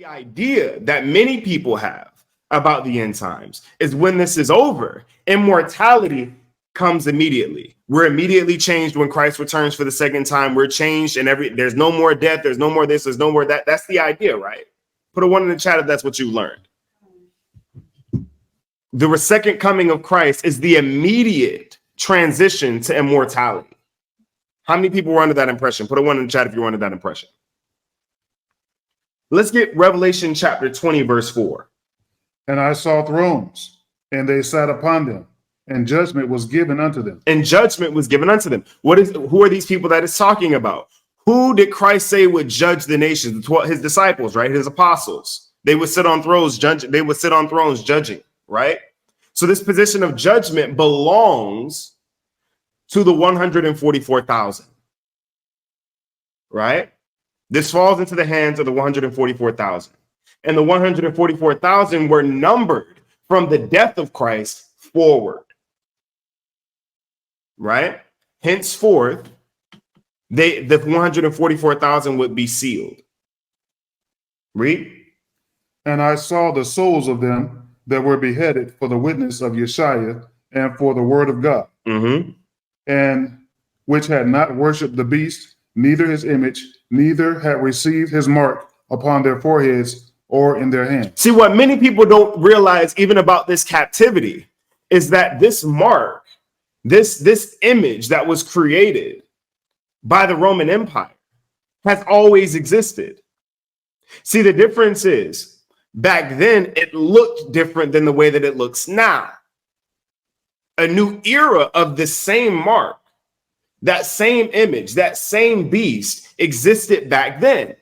The idea that many people have about the end times is when this is over, immortality comes immediately. We're immediately changed when Christ returns for the second time. We're changed, and there's no more death, there's no more this, there's no more that. That's the idea, right? Put a 1 in the chat if that's what you learned. The second coming of Christ is the immediate transition to immortality. How many people were under that impression? Put a 1 in the chat if you're under that impression. Let's get Revelation chapter 20, verse 4. And I saw thrones, and they sat upon them, and judgment was given unto them. And judgment was given unto them. Who are these people that it's talking about? Who did Christ say would judge the nations? His disciples, right? His apostles. They would sit on thrones judging. They would sit on thrones judging, right? So this position of judgment belongs to the 144,000, right? This falls into the hands of the 144,000. And the 144,000 were numbered from the death of Christ forward. Right? Henceforth, the 144,000 would be sealed. Read. And I saw the souls of them that were beheaded for the witness of Yeshua and for the word of God, and which had not worshipped the beast, neither his image, neither had received his mark upon their foreheads or in their hands. See, what many people don't realize even about this captivity is that this mark, this image that was created by the Roman Empire has always existed. See, the difference is back then it looked different than the way that it looks now. A new era of the same mark, that same image, that same beast existed back then.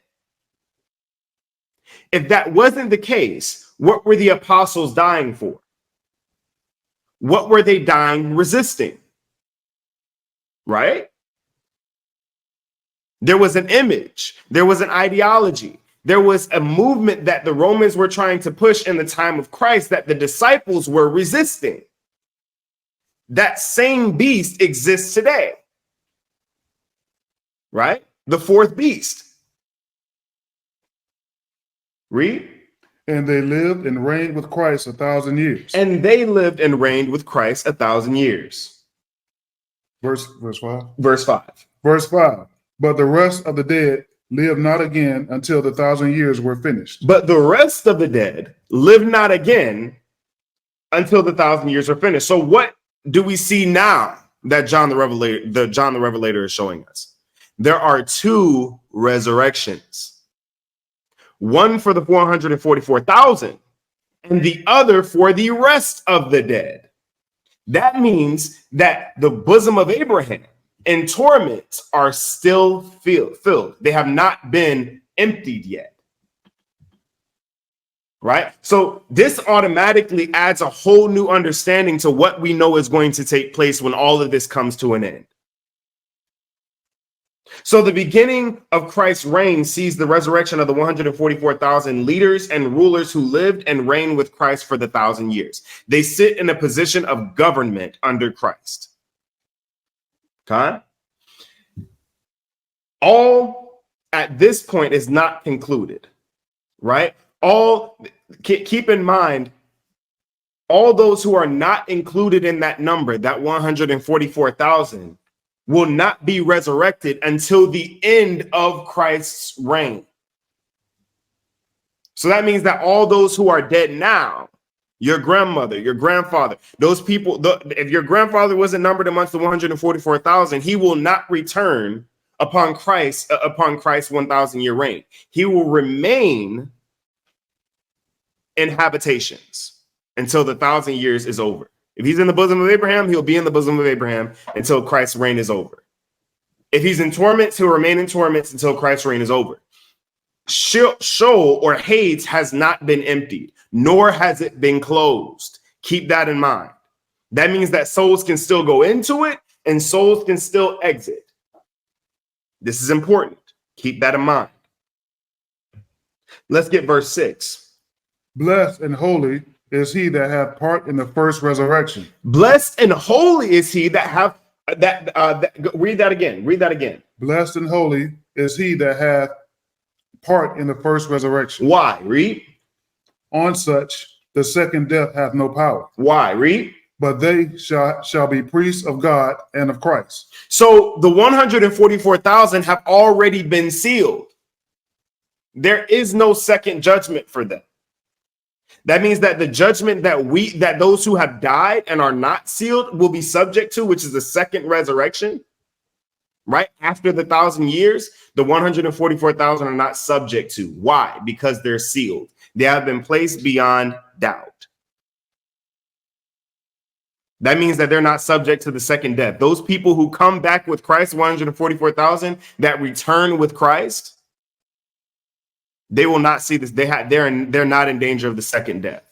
If that wasn't the case, what were the apostles dying for? What were they dying resisting? Right? There was an image, there was an ideology, there was a movement that the Romans were trying to push in the time of Christ that the disciples were resisting. That same beast exists today. Right? The fourth beast. Read. And they lived and reigned with Christ 1,000 years. And they lived and reigned with Christ 1,000 years. Verse 5. Verse 5. Verse 5. But the rest of the dead lived not again until the 1,000 years were finished. But the rest of the dead lived not again until the 1,000 years were finished. So what do we see now that John the Revelator is showing us? There are two resurrections. One for the 444,000 and the other for the rest of the dead. That means that the bosom of Abraham and torment are still filled. They have not been emptied yet. Right? So this automatically adds a whole new understanding to what we know is going to take place when all of this comes to an end. So the beginning of Christ's reign sees the resurrection of the 144,000 leaders and rulers who lived and reigned with Christ for the 1,000 years. They sit in a position of government under Christ. Okay? All at this point is not concluded, right? Keep in mind, all those who are not included in that number, that 144,000, will not be resurrected until the end of Christ's reign. So that means that all those who are dead now, your grandmother, your grandfather, those people, if your grandfather wasn't numbered amongst the 144,000, he will not return upon Christ's 1,000-year reign. He will remain in habitations until the 1,000 years is over. If he's in the bosom of Abraham, he'll be in the bosom of Abraham until Christ's reign is over. If he's in torments, he'll remain in torments until Christ's reign is over. Sheol or Hades has not been emptied, nor has it been closed. Keep that in mind. That means that souls can still go into it and souls can still exit. This is important. Keep that in mind. Let's get verse 6. Blessed and holy is he that hath part in the first resurrection. Blessed and holy is he that hath read that again. Read that again. Blessed and holy is he that hath part in the first resurrection. Why? Read. On such, the second death hath no power, Why? Read. but they shall be priests of God and of Christ. So the 144,000 have already been sealed. There is no second judgment for them. That means that the judgment that those who have died and are not sealed will be subject to, which is the second resurrection, right? After the 1,000 years, the 144,000 are not subject to. Why? Because they're sealed. They have been placed beyond doubt. That means that they're not subject to the second death. Those people who come back with Christ, 144,000 that return with Christ, they will not see this. They're not in danger of the second death.